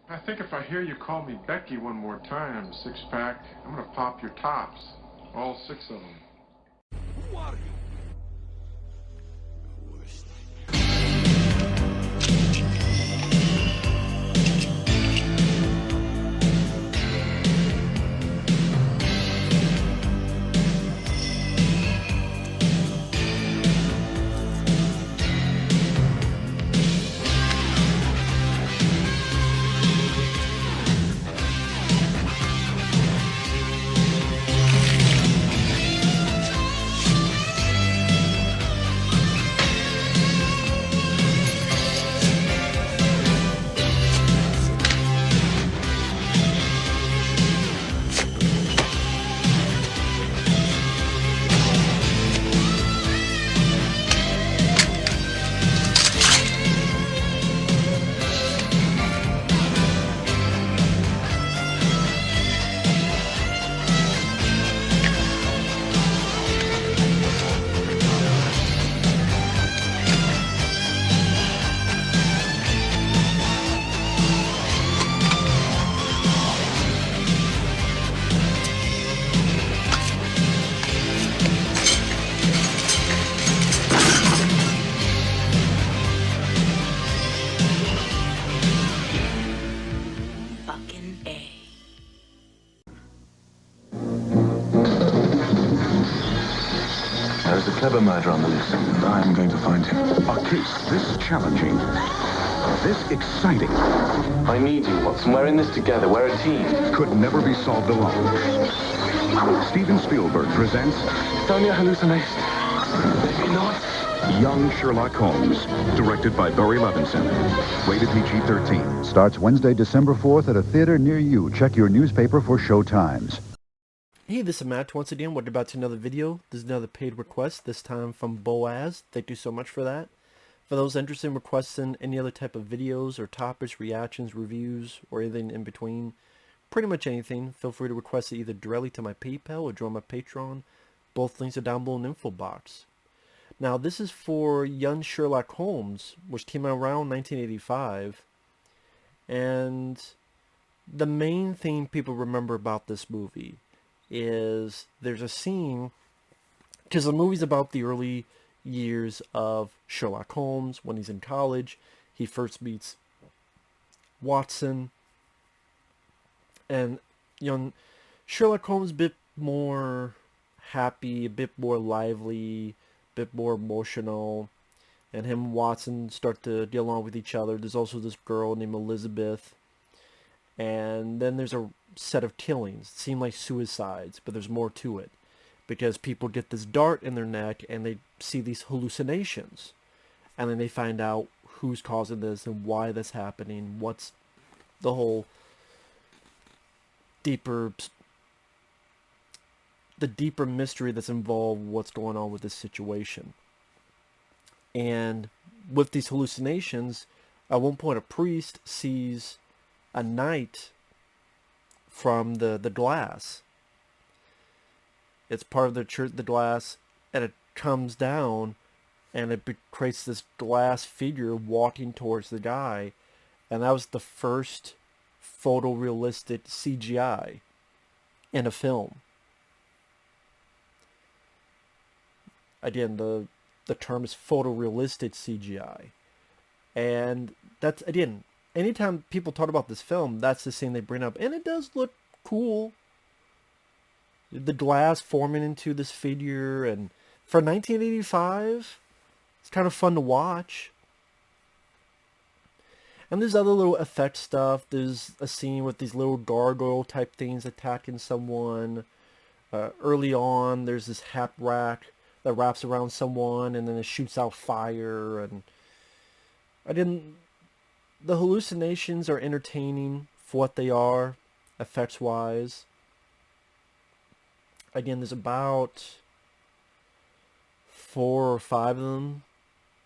I think if I hear you call me Becky one more time, six-pack, I'm gonna pop your tops. All six of them. Who are you? There's a clever murderer on the loose. I'm going to find him. A case this challenging, this exciting, I need you, Watson. We're in this together. We're a team. could never be solved alone. Steven Spielberg presents It's only a hallucination. Maybe not. Young Sherlock Holmes, directed by Barry Levinson. Rated PG-13. Starts Wednesday, December 4th at a theater near you. Check your newspaper for show times. Hey, this is Matt once again. We're about to another video. This is another paid request, this time from Boaz. Thank you so much for that. For those interested in requesting any other type of videos or topics, reactions, reviews, or anything in between, pretty much anything, feel free to request it either directly to my PayPal or join my Patreon. Both links are down below in the info box. Now, this is for Young Sherlock Holmes, which came out around 1985. And the main thing people remember about this movie is there's a scene, because the movie's about the early years of Sherlock Holmes when he's in college. He first meets Watson, and young Sherlock Holmes a bit more happy, a bit more lively, a bit more emotional, and him and Watson start to get along with each other. There's also this girl named Elizabeth, and then there's a set of killings. It seem like suicides, but there's more to it, because people get this dart in their neck and they see these hallucinations, and then they find out who's causing this and why that's happening, what's the whole deeper mystery that's involved, what's going on with this situation. And with these hallucinations, at one point a priest sees a knight from the glass. It's part of the church, the glass, and it comes down and it creates this glass figure walking towards the guy, and that was the first photorealistic CGI in a film. Again, the term is photorealistic CGI, and that's, again, anytime people talk about this film, that's the scene they bring up, and it does look cool. The glass forming into this figure, and for 1985, it's kind of fun to watch. And there's other little effect stuff. There's a scene with these little gargoyle type things attacking someone. Early on, there's this hat rack that wraps around someone, and then it shoots out fire. And the hallucinations are entertaining for what they are, effects wise. Again, there's about 4 or 5 of them,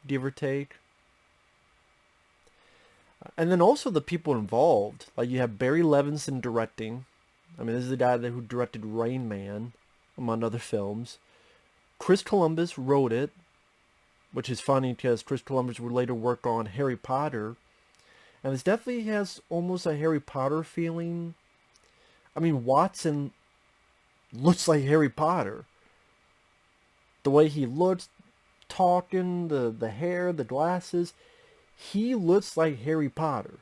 give or take. And then also the people involved. Like, you have Barry Levinson directing. I mean, this is the guy who directed Rain Man, among other films. Chris Columbus wrote it, which is funny because Chris Columbus would later work on Harry Potter. And this definitely has almost a Harry Potter feeling. I mean, Watson looks like Harry Potter. The way he looks, talking, the hair, the glasses. He looks like Harry Potter.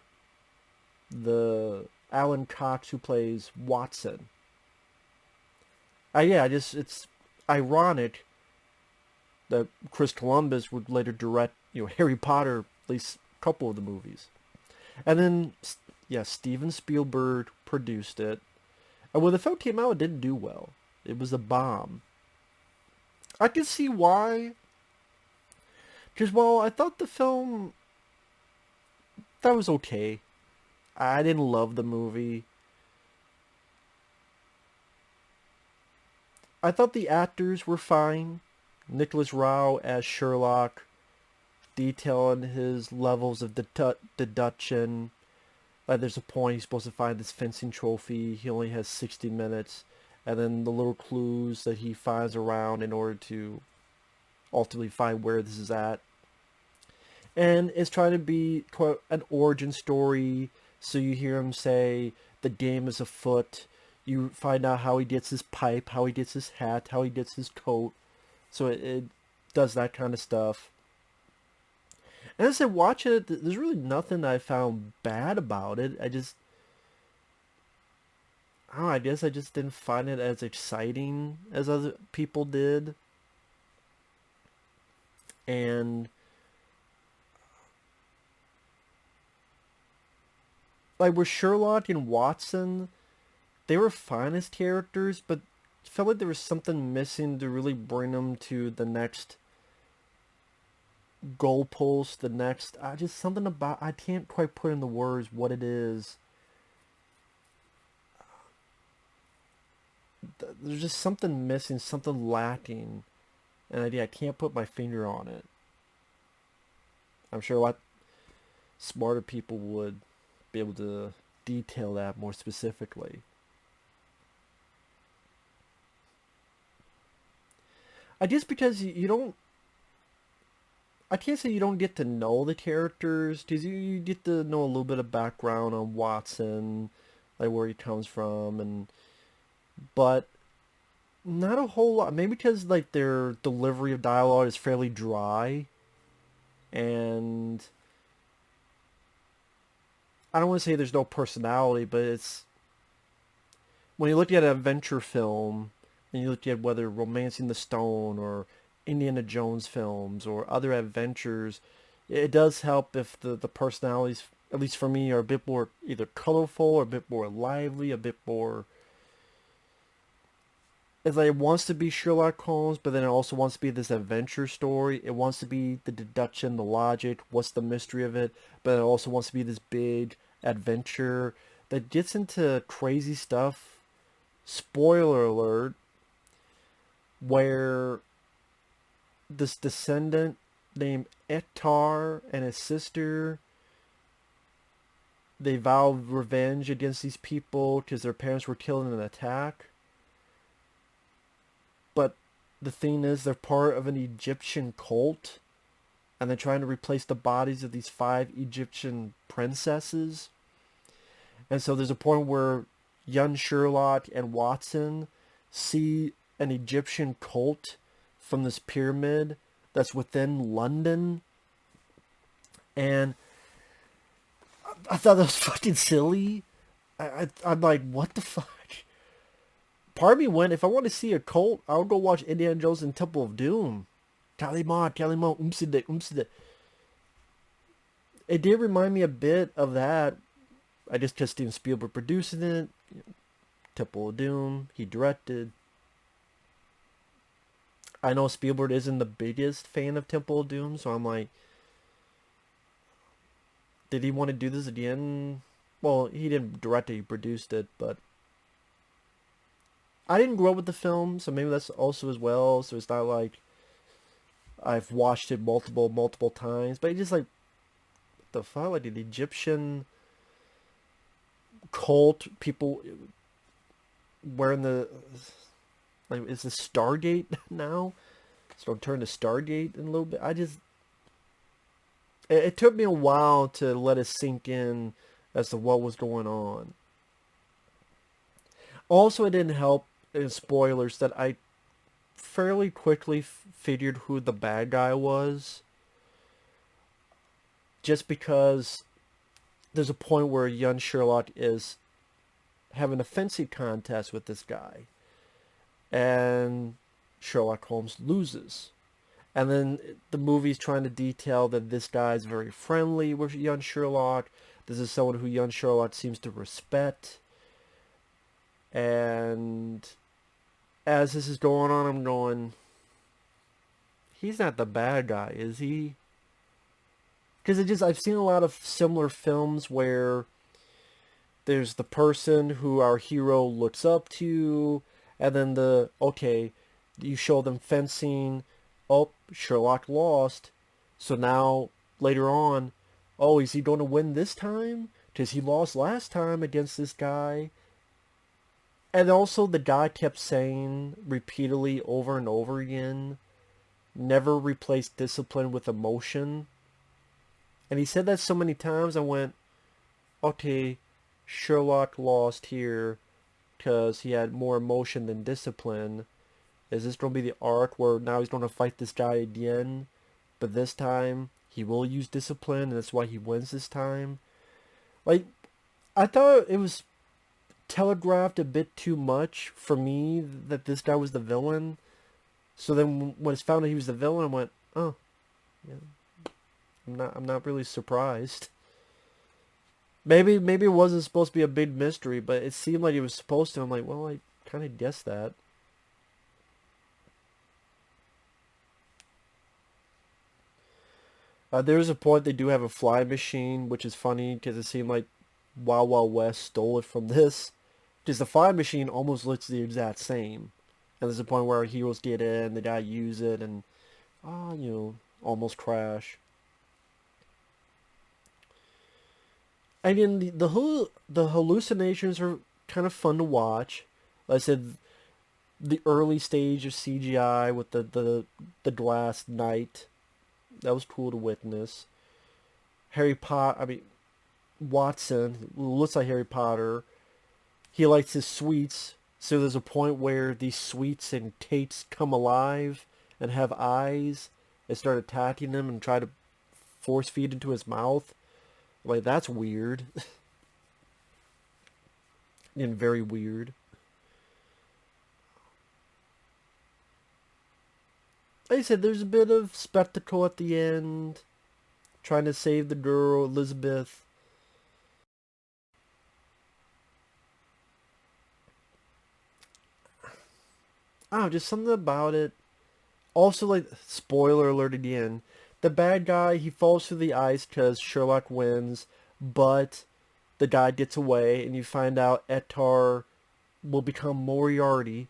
The Alan Cox who plays Watson. It's ironic that Chris Columbus would later direct, Harry Potter, at least a couple of the movies. And then, Steven Spielberg produced it. And when the film came out, it didn't do well. It was a bomb. I can see why. Because, I thought the film, that was okay. I didn't love the movie. I thought the actors were fine. Nicholas Rao as Sherlock, detailing his levels of deduction. Like, there's a point he's supposed to find this fencing trophy. He only has 60 minutes. And then the little clues that he finds around in order to ultimately find where this is at. And it's trying to be, quote, an origin story. So you hear him say, the game is afoot. You find out how he gets his pipe, how he gets his hat, how he gets his coat. So it does that kind of stuff. And as I watch it, there's really nothing I found bad about it. I guess I just didn't find it as exciting as other people did. And like with Sherlock and Watson, they were fine as characters, but it felt like there was something missing to really bring them to the next goalpost, something about, I can't quite put in the words what it is. There's just something missing, something lacking, and I can't put my finger on it. I'm sure a lot smarter people would be able to detail that more specifically. I guess because you don't, I can't say you don't get to know the characters, because you get to know a little bit of background on Watson, like where he comes from, but not a whole lot. Maybe because like their delivery of dialogue is fairly dry, and I don't want to say there's no personality, but it's, when you look at an adventure film, and you look at whether Romancing the Stone or Indiana Jones films or other adventures, it does help if the personalities, at least for me, are a bit more either colorful or a bit more lively, a bit more, it's like it wants to be Sherlock Holmes, but then it also wants to be this adventure story. It wants to be the deduction, the logic, what's the mystery of it, but it also wants to be this big adventure that gets into crazy stuff. Spoiler alert, where this descendant named Ektar and his sister, they vow revenge against these people because their parents were killed in an attack. But the thing is, they're part of an Egyptian cult, and they're trying to replace the bodies of these 5 Egyptian princesses. And so there's a point where young Sherlock and Watson see an Egyptian cult from this pyramid that's within London. And I thought that was fucking silly. I'm like, what the fuck? Part of me went, if I want to see a cult, I'll go watch Indiana Jones and Temple of Doom. Kalima, umside. It did remind me a bit of that. I just because Steven Spielberg producing it. Temple of Doom, he directed. I know Spielberg isn't the biggest fan of Temple of Doom, so I'm like, did he want to do this again? Well, he didn't direct it, he produced it, but I didn't grow up with the film, so maybe that's also as well, so it's not like I've watched it multiple times, but it's just like, what the fuck, like an Egyptian cult, people wearing the, like, is this Stargate now? So I'll turn to Stargate in a little bit. It took me a while to let it sink in as to what was going on. Also, it didn't help, in spoilers, that I fairly quickly figured who the bad guy was. Just because there's a point where young Sherlock is having a fencing contest with this guy. And Sherlock Holmes loses. And then the movie's trying to detail that this guy is very friendly with young Sherlock. This is someone who young Sherlock seems to respect. And as this is going on, I'm going, he's not the bad guy, is he? Because I've seen a lot of similar films where there's the person who our hero looks up to, and then you show them fencing. Oh, Sherlock lost. So now, later on, oh, is he going to win this time? Because he lost last time against this guy. And also, the guy kept saying repeatedly over and over again, never replace discipline with emotion. And he said that so many times, I went, okay, Sherlock lost here because he had more emotion than discipline. Is this going to be the arc where now he's going to fight this guy again, but this time he will use discipline and that's why he wins this time? Like, I thought it was telegraphed a bit too much for me that this guy was the villain. So then when it's found out he was the villain, I went, oh, yeah, I'm not really surprised. Maybe it wasn't supposed to be a big mystery, but it seemed like it was supposed to. I'm like, well, I kind of guessed that. There's a point they do have a fly machine, which is funny because it seemed like Wild Wild West stole it from this. Because the fly machine almost looks the exact same. And there's a point where our heroes get in, the guy use it, and, almost crash. And then the hallucinations are kind of fun to watch. Like I said, the early stage of CGI with the glass knight. That was cool to witness. Watson, who looks like Harry Potter, he likes his sweets, so there's a point where these sweets and cakes come alive and have eyes and start attacking him and try to force feed into his mouth. Like, that's weird. And very weird. Like I said, there's a bit of spectacle at the end. Trying to save the girl, Elizabeth. I don't know, just something about it. Also, like, spoiler alert again. The bad guy, he falls through the ice because Sherlock wins, but the guy gets away, and you find out Etar will become Moriarty,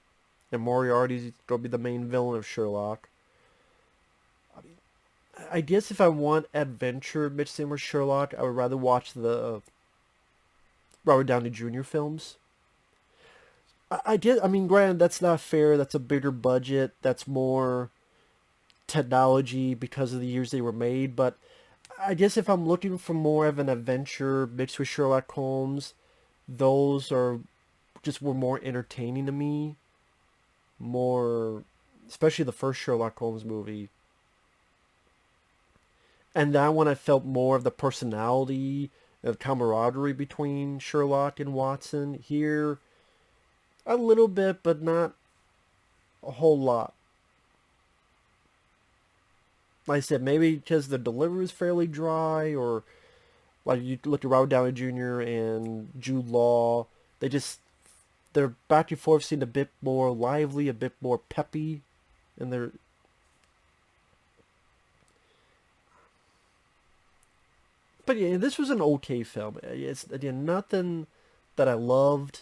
and Moriarty's going to be the main villain of Sherlock. I guess if I want adventure mixed in with Sherlock, I would rather watch the Robert Downey Jr. films. Granted, that's not fair. That's a bigger budget. That's more technology because of the years they were made. But I guess if I'm looking for more of an adventure mixed with Sherlock Holmes, those were more entertaining to me. Especially the first Sherlock Holmes movie. And that one I felt more of the personality and camaraderie between Sherlock and Watson. Here, a little bit, but not a whole lot. Like I said, maybe because the delivery is fairly dry, or like you look at Robert Downey Jr. and Jude Law, their back and forth seemed a bit more lively, a bit more peppy, and they're... But yeah, this was an okay film. It's, again, nothing that I loved,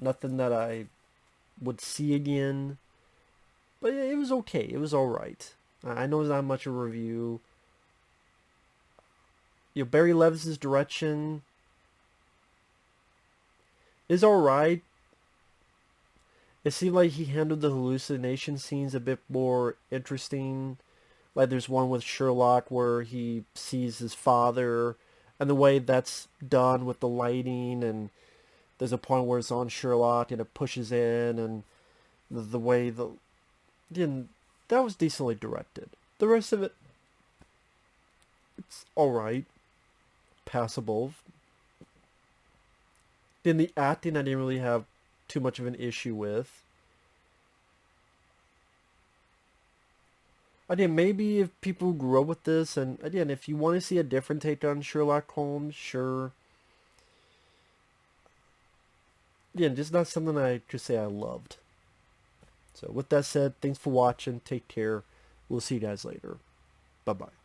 nothing that I would see again. But yeah, it was okay. It was alright. I know it's not much of a review. Barry Levinson's direction is alright. It seemed like he handled the hallucination scenes a bit more interesting. Like there's one with Sherlock where he sees his father, and the way that's done with the lighting, and there's a point where it's on Sherlock and it pushes in, and the way that was decently directed. The rest of it, it's alright, passable. Then the acting I didn't really have too much of an issue with. Again, maybe if people grew up with this, and again, if you want to see a different take on Sherlock Holmes, sure. Again, just not something I just say I loved. So with that said, thanks for watching. Take care. We'll see you guys later. Bye-bye.